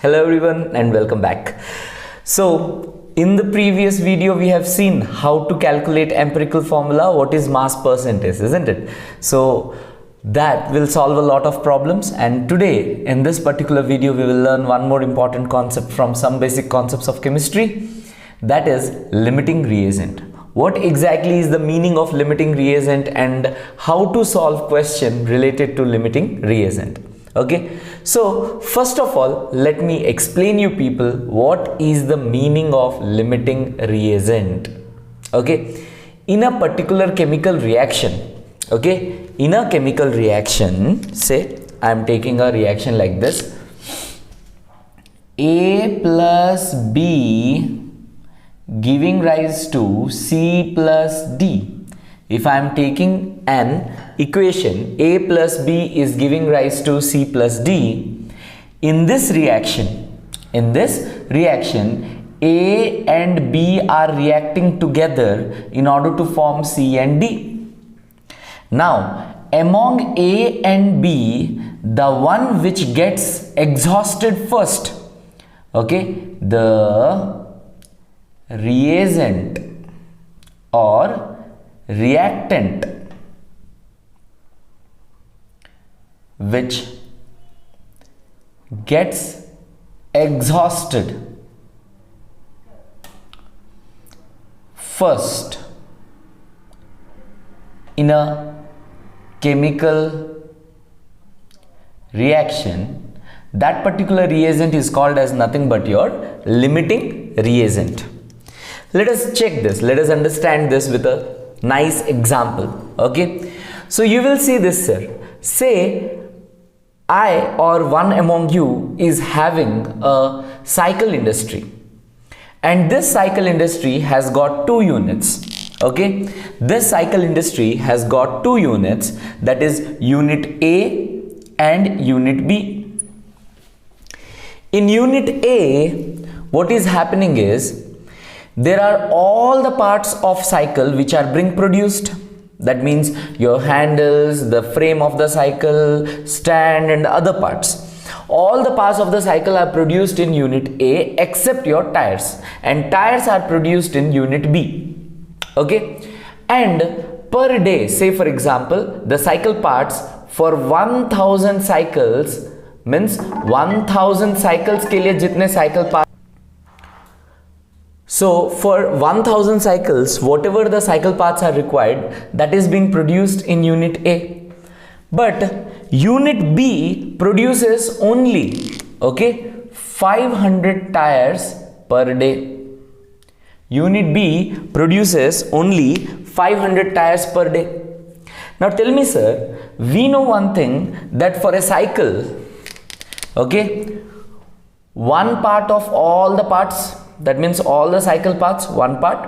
Hello everyone and welcome back. So in the previous video we have seen how to calculate empirical formula, what is mass percentage, isn't it? So that will solve a lot of problems, and today in this particular video we will learn one more important concept from some basic concepts of chemistry, that is limiting reagent. What exactly is the meaning of limiting reagent and how to solve question related to limiting reagent? Okay, so first of all let me explain you people what is the meaning of limiting reagent. Okay, in a particular chemical reaction, okay, in a chemical reaction, say I am taking a reaction like this, A plus B giving rise to C plus D. If I am taking an equation A plus B is giving rise to C plus D, in this reaction A and B are reacting together in order to form C and D. Now among A and B, the one which gets exhausted first, okay, the reagent or reactant which gets exhausted first in a chemical reaction, that particular reagent is called as nothing but your limiting reagent. Let us check this, let us understand this with a nice example. Okay, so you will see this, sir. Say I or one among you is having a cycle industry, and this cycle industry has got two units. Okay, this cycle industry has got two units, that is unit A and unit B. In unit A, what is happening is there are all the parts of cycle which are being produced. That means your handles, the frame of the cycle, stand and other parts. All the parts of the cycle are produced in unit A except your tires, and tires are produced in unit B. Okay, and per day, say for example, the cycle parts for 1000 cycles means 1000 cycles के लिए जितने cycle parts. So for 1000 cycles, whatever the cycle parts are required, that is being produced in unit A. But unit B produces only, okay, 500 tires per day. Unit B produces only 500 tires per day. Now tell me, sir, we know one thing, that for a cycle, okay, one part of all the parts, that means all the cycle parts, one part,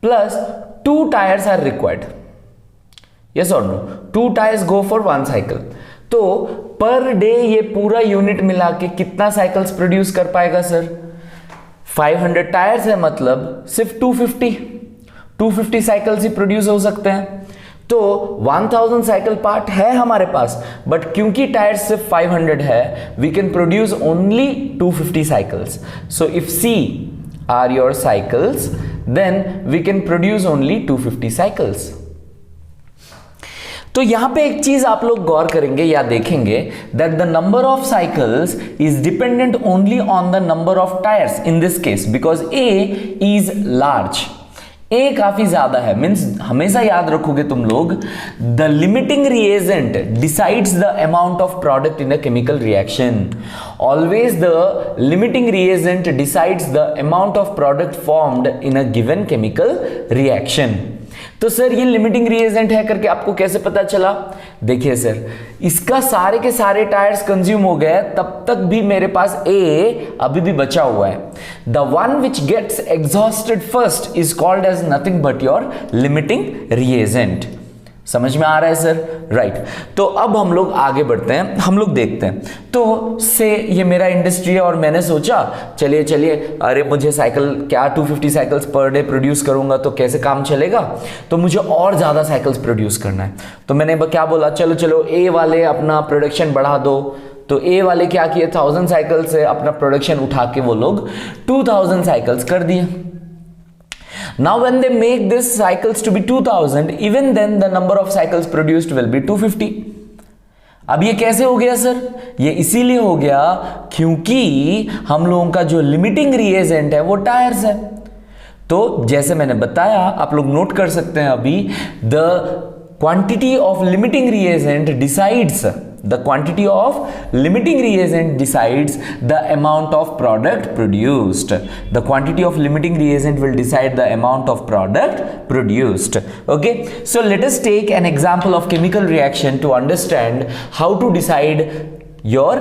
plus two tires are required. Yes or no? Two tires go for one cycle. तो per day ये पूरा unit मिला के कितना cycles produce कर पाएगा sir? 500 tyres है, मतलब सिर्फ 250 साइकिल्स ही प्रोड्यूस हो सकते हैं. तो 1000 साइकिल पार्ट है हमारे पास, बट क्योंकि टायर्स सिर्फ 500 है, we can produce only 250 cycles. So if C are your cycles, then we can produce only 250 cycles. तो यहां पे एक चीज आप लोग गौर करेंगे या देखेंगे, that the number of cycles is dependent only on the number of tyres in this case, because A is large. A काफी ज्यादा है, मीन्स हमेशा याद रखोगे तुम लोग, the limiting reagent decides the amount of product in a chemical reaction. Always the limiting reagent decides the amount of product formed in a given chemical reaction. तो sir ये लिमिटिंग रिएजेंट है करके आपको कैसे पता चला? देखिए सर, इसका सारे के सारे टायर्स कंज्यूम हो गए, तब तक भी मेरे पास A अभी भी बचा हुआ है. The one which gets exhausted first is called as nothing but your limiting reagent. समझ में आ रहा है सर? राइट. तो अब हम लोग आगे बढ़ते हैं, हम लोग देखते हैं. तो से ये मेरा इंडस्ट्री है और मैंने सोचा चलिए अरे मुझे साइकिल क्या 250 साइकिल्स पर डे प्रोड्यूस करूंगा तो कैसे काम चलेगा, तो मुझे और ज़्यादा साइकिल्स प्रोड्यूस करना है. तो मैंने क्या बोला, चलो ए वाले अपना प्रोडक्शन बढ़ा दो, तो ए वाले क्या किए, 1000 साइकिल से अपना प्रोडक्शन उठा के वो लोग 2000 साइकिल्स कर दिए. Now when they make this cycles to be 2000, even then the number of cycles produced will be 250. अब ये कैसे हो गया सर? ये इसीलिए हो गया क्योंकि हम लोगों का जो लिमिटिंग रिएजेंट है वो टायर्स है. तो जैसे मैंने बताया, आप लोग नोट कर सकते हैं अभी, the quantity of limiting reagent decides the quantity of limiting reagent decides the amount of product produced. The quantity of limiting reagent will decide the amount of product produced. Okay, so let us take an example of chemical reaction to understand how to decide your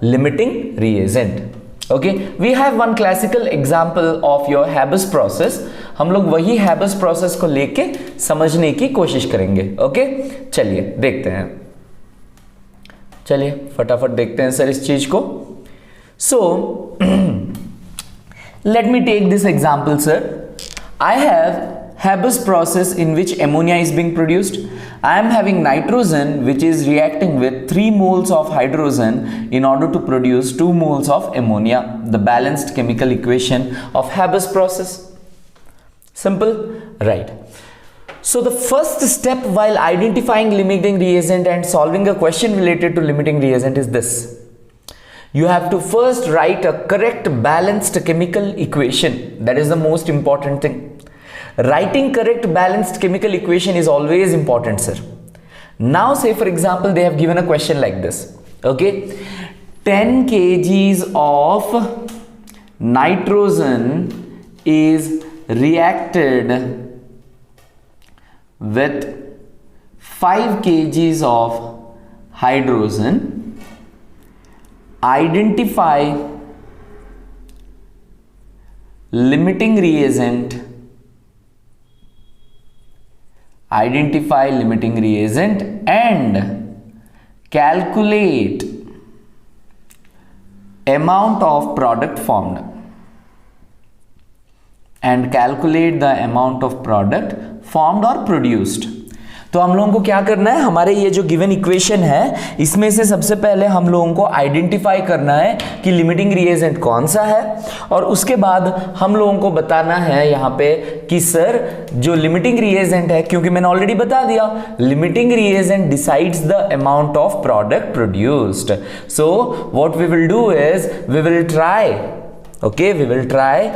limiting reagent. Okay, we have one classical example of your Haber process. हम लोग वही Haber process को लेके समझने की कोशिश करेंगे. Okay, चलिए देखते हैं. चलिए फटाफट देखते हैं सर इस चीज को. So let me take this example sir. I have Haber's process in which ammonia is being produced. I am having nitrogen which is reacting with 3 moles of hydrogen in order to produce 2 moles of ammonia. The balanced chemical equation of Haber's process. Simple, right? So the first step while identifying limiting reagent and solving a question related to limiting reagent is this. You have to first write a correct balanced chemical equation. That is the most important thing. Writing correct balanced chemical equation is always important, sir. Now say for example they have given a question like this. Okay, 10 kgs of nitrogen is reacted with 5 kgs of hydrogen. Identify limiting reagent. Identify limiting reagent and calculate amount of product formed. And calculate the amount of product formed or produced. तो हम लोगों को क्या करना है, हमारे ये जो गिवन इक्वेशन है इसमें से सबसे पहले हम लोगों को आइडेंटिफाई करना है कि लिमिटिंग रिएजेंट कौन सा है, और उसके बाद हम लोगों को बताना है यहाँ पे कि सर जो लिमिटिंग रिएजेंट है, क्योंकि मैंने ऑलरेडी बता दिया limiting reagent decides the amount of product produced. So what we will do is we will try, okay, we will try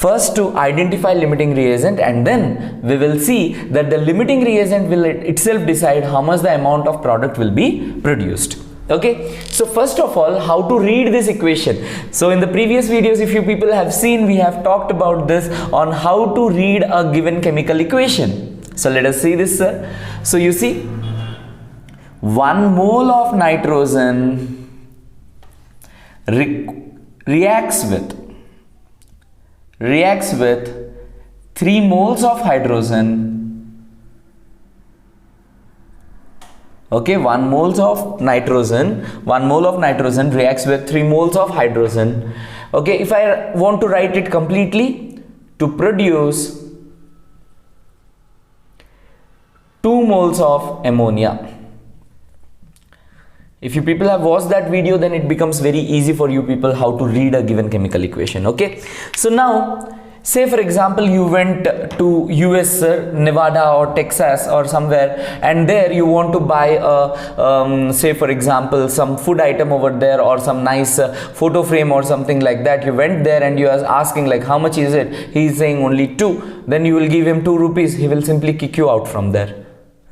first to identify limiting reagent, and then we will see that the limiting reagent will itself decide how much the amount of product will be produced. Okay, so first of all, how to read this equation. So in the previous videos, if you people have seen, we have talked about this on how to read a given chemical equation. So let us see this, sir. So you see 1 mole of nitrogen reacts with 3 moles of hydrogen. Okay, 1 mole of nitrogen reacts with 3 moles of hydrogen. Okay, if I want to write it completely, to produce 2 moles of ammonia. If you people have watched that video, then it becomes very easy for you people how to read a given chemical equation. Okay, so now say for example you went to US, Nevada or Texas or somewhere, and there you want to buy a say for example some food item over there, or some nice photo frame or something like that. You went there and you are asking like how much is it, he is saying only 2. Then you will give him 2 rupees, he will simply kick you out from there,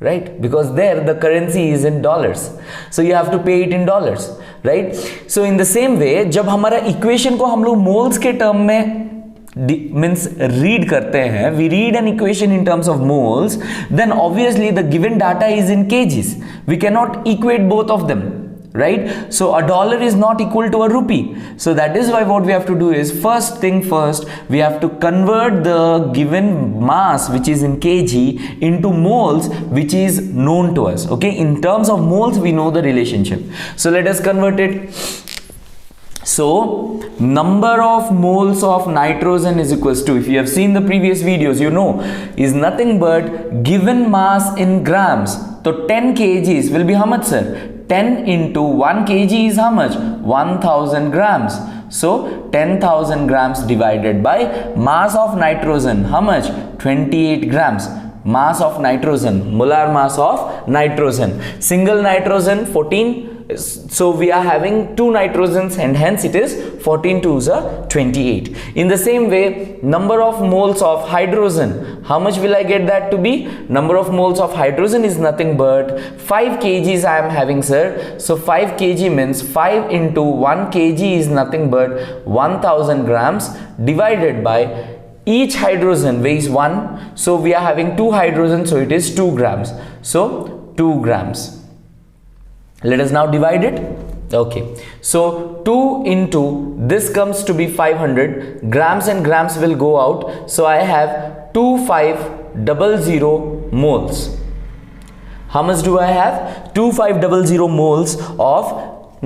right? Because there the currency is in dollars, so you have to pay it in dollars, right? So in the same way, जब हमारा equation को हम लोग moles के term में means read करते हैं, we read an equation in terms of moles, then obviously the given data is in kgs. We cannot equate both of them, right? So a dollar is not equal to a rupee. So that is why what we have to do is, first thing first, we have to convert the given mass which is in kg into moles which is known to us. Okay, in terms of moles we know the relationship, so let us convert it. So number of moles of nitrogen is equals to, if you have seen the previous videos, you know, is nothing but given mass in grams. So 10 kgs will be how much, sir? 10 into 1 kg is how much? 1000 grams. So 10,000 grams divided by mass of nitrogen, how much? 28 grams. Mass of nitrogen, molar mass of nitrogen. Single nitrogen 14, so we are having two nitrogens and hence it is 14 2s are 28. In the same way, number of moles of hydrogen, how much will I get that to be? Number of moles of hydrogen is nothing but 5 kgs I am having, sir. So 5 kg means 5 into 1 kg is nothing but 1000 grams divided by each hydrogen weighs 1, so we are having 2 hydrogens, so it is 2 grams. So 2 grams. Let us now divide it. Okay, so 2 into this comes to be 500 grams and grams will go out, so I have 2500 moles. How much do I have? 2500 moles of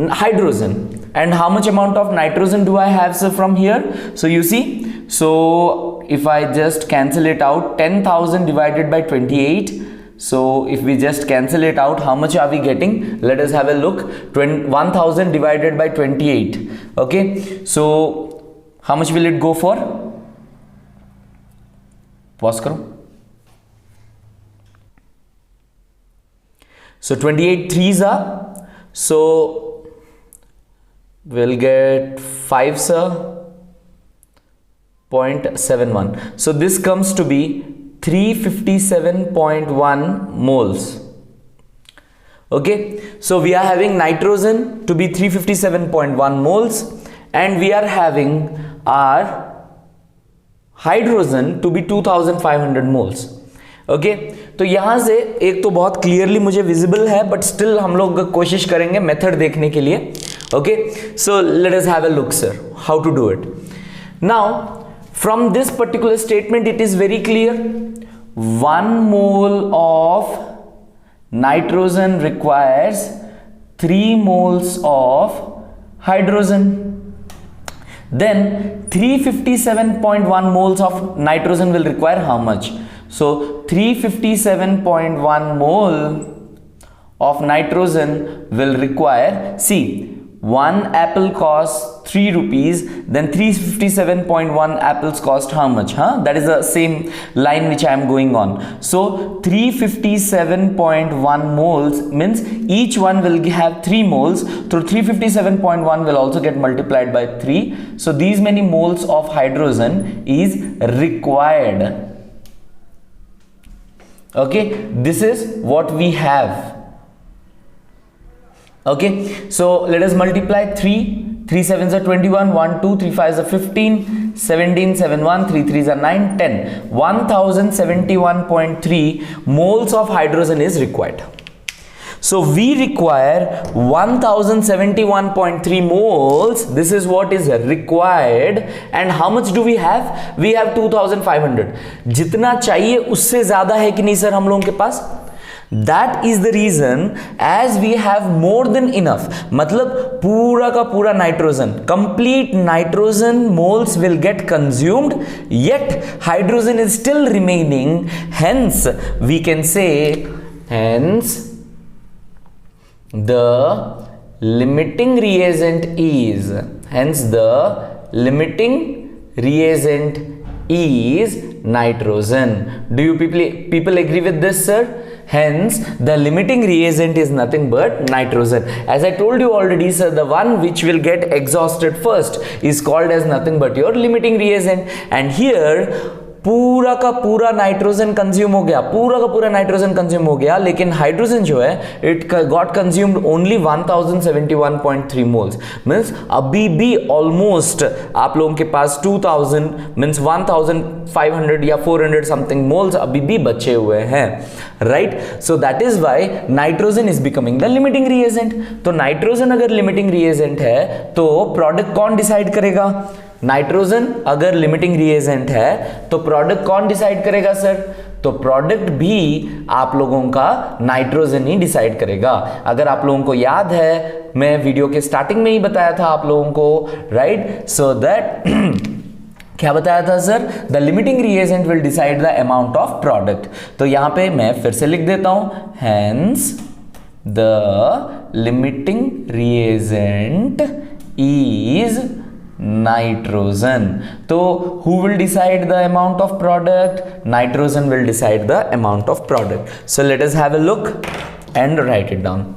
hydrogen. And how much amount of nitrogen do I have, sir, from here? So you see, so if I just cancel it out, 10,000 divided by 28, so if we just cancel it out, how much are we getting? Let us have a look. 1000 divided by 28. Okay, so how much will it go for? Pause karo. So 28 threes are, so we'll get 5, sir, 0.71. So this comes to be 357.1 moles. Okay, so we are having nitrogen to be 357.1 moles and we are having our hydrogen to be 2500 moles. Okay तो यहां से एक तो बहुत clearly मुझे visible है, but still हम लोग कोशिश करेंगे मेथड देखने के लिए. Okay, so let us have a look, sir, how to do it. Now from this particular statement it is very clear. 1 mole of nitrogen requires 3 moles of hydrogen. Then 357.1 moles of nitrogen will require how much? So 357.1 mole of nitrogen will require, see, 1 apple costs 3 rupees, then 357.1 apples cost how much? That is the same line which I am going on. So 357.1 moles means each one will have 3 moles. So 357.1 will also get multiplied by 3. So these many moles of hydrogen is required. Okay, this is what we have. Okay, so let us multiply 3 7s are 21, 1 2 3 5s are 15, 17 7 1 3 3s are 9 10. 1071.3 moles of hydrogen is required. So we require 1071.3 moles. This is what is required. And how much do we have? We have 2500. जितना चाहिए उससे ज्यादा है कि नहीं sir हम लोगों के पास? That is the reason, as we have more than enough, मतलब पूरा का पूरा nitrogen, complete nitrogen moles will get consumed, yet hydrogen is still remaining. Hence we can say, hence the limiting reagent is, nitrogen. Do you people agree with this, sir? Hence the limiting reagent is nothing but nitrogen. As I told you already, sir, the one which will get exhausted first is called as nothing but your limiting reagent. And here पूरा का पूरा nitrogen consume हो गया, पूरा का पूरा nitrogen consume हो गया, लेकिन हाइड्रोजन जो है it got consumed only 1071.3 moles. Means अभी भी ऑलमोस्ट आप लोगों के पास 2000 मीन्स 1500 या 400 समथिंग मोल्स अभी भी बचे हुए हैं, right. So that is why nitrogen is becoming the limiting reagent. तो नाइट्रोजन अगर लिमिटिंग रिएजेंट है तो प्रोडक्ट कौन डिसाइड करेगा? नाइट्रोजन अगर लिमिटिंग रिएजेंट है तो प्रोडक्ट कौन डिसाइड करेगा सर? तो प्रोडक्ट भी आप लोगों का नाइट्रोजन ही डिसाइड करेगा. अगर आप लोगों को याद है, मैं वीडियो के स्टार्टिंग में ही बताया था आप लोगों को, राइट. सो दैट क्या बताया था sir? The limiting reagent will decide the amount of product. तो यहां पे मैं फिर से लिख देता हूं, hence the limiting reagent is nitrogen. So who will decide the amount of product? Nitrogen will decide the amount of product. So let us have a look and write it down.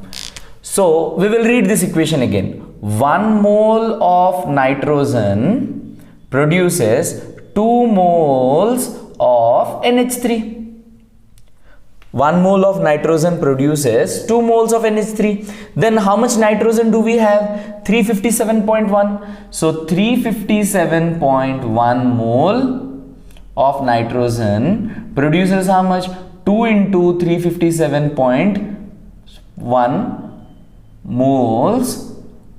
So we will read this equation again. 1 mole of nitrogen produces 2 moles of NH3. 1 mole of nitrogen produces 2 moles of NH3. Then how much nitrogen do we have? 357.1. So 357.1 mole of nitrogen produces how much? 2 into 357.1 moles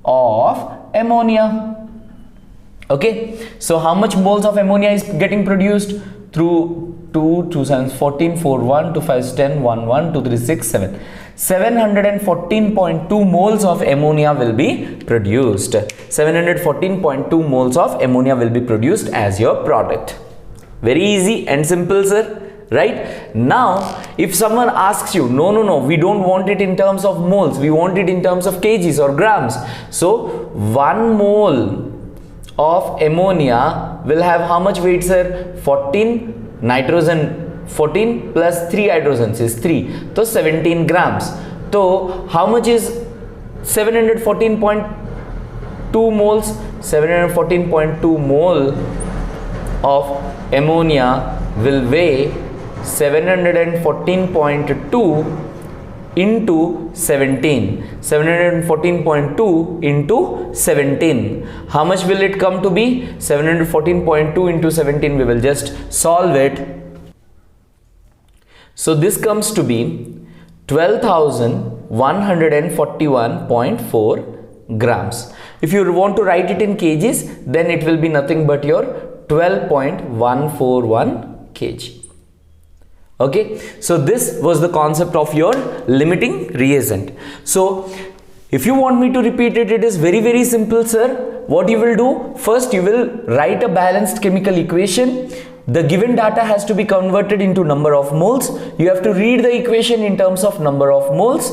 of ammonia. Okay, so how much moles of ammonia is getting produced? Through 2, 2 7, 14, 4, 1, 2, 5, 10, 1, 1, 2, 3, 6, 7. 714.2 moles of ammonia will be produced. 714.2 moles of ammonia will be produced as your product. Very easy and simple, sir. Right? Now, if someone asks you, no, we don't want it in terms of moles, we want it in terms of kgs or grams. So, 1 mole of ammonia will have how much weight, sir? 14 nitrogen, 14 plus 3 hydrogens is 3. So, 17 grams. So, how much is 714.2 moles? 714.2 mole of ammonia will weigh 714.2 into 17. 714.2 into 17. How much will it come to be? 714.2 into 17. We will just solve it. So this comes to be 12,141.4 grams. If you want to write it in kgs, then it will be nothing but your 12.141 kg. Okay, so this was the concept of your limiting reagent. So if you want me to repeat it, it is very simple, sir. What you will do, first you will write a balanced chemical equation. The given data has to be converted into number of moles. You have to read the equation in terms of number of moles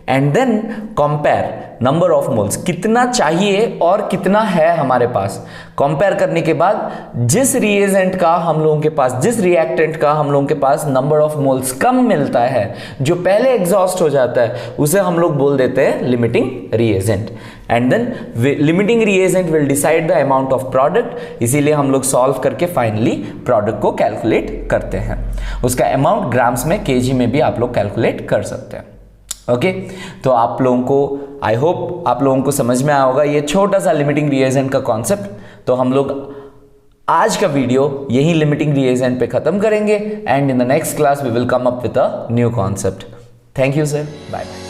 and then compare number of moles, कितना चाहिए और कितना है हमारे पास. Compare करने के बाद जिस रिएजेंट का हम लोगों के पास, जिस रिएक्टेंट का हम लोगों के पास नंबर ऑफ मोल्स कम मिलता है, जो पहले एग्जॉस्ट हो जाता है, उसे हम लोग बोल देते हैं limiting reagent. And then limiting reagent will decide the amount of product. इसीलिए हम लोग सॉल्व करके फाइनली प्रोडक्ट को कैलकुलेट करते हैं. उसका अमाउंट ग्राम्स में, केजी में भी आप लोग कैलकुलेट कर सकते हैं. ओके, तो आप लोगों को, आई होप आप लोगों को समझ में आया होगा ये छोटा सा लिमिटिंग रिएजेंट का कॉन्सेप्ट. तो हम लोग आज का वीडियो यही लिमिटिंग रिएजेंट पे खत्म करेंगे and in the next class we will come up with a new concept. Thank you sir, bye bye.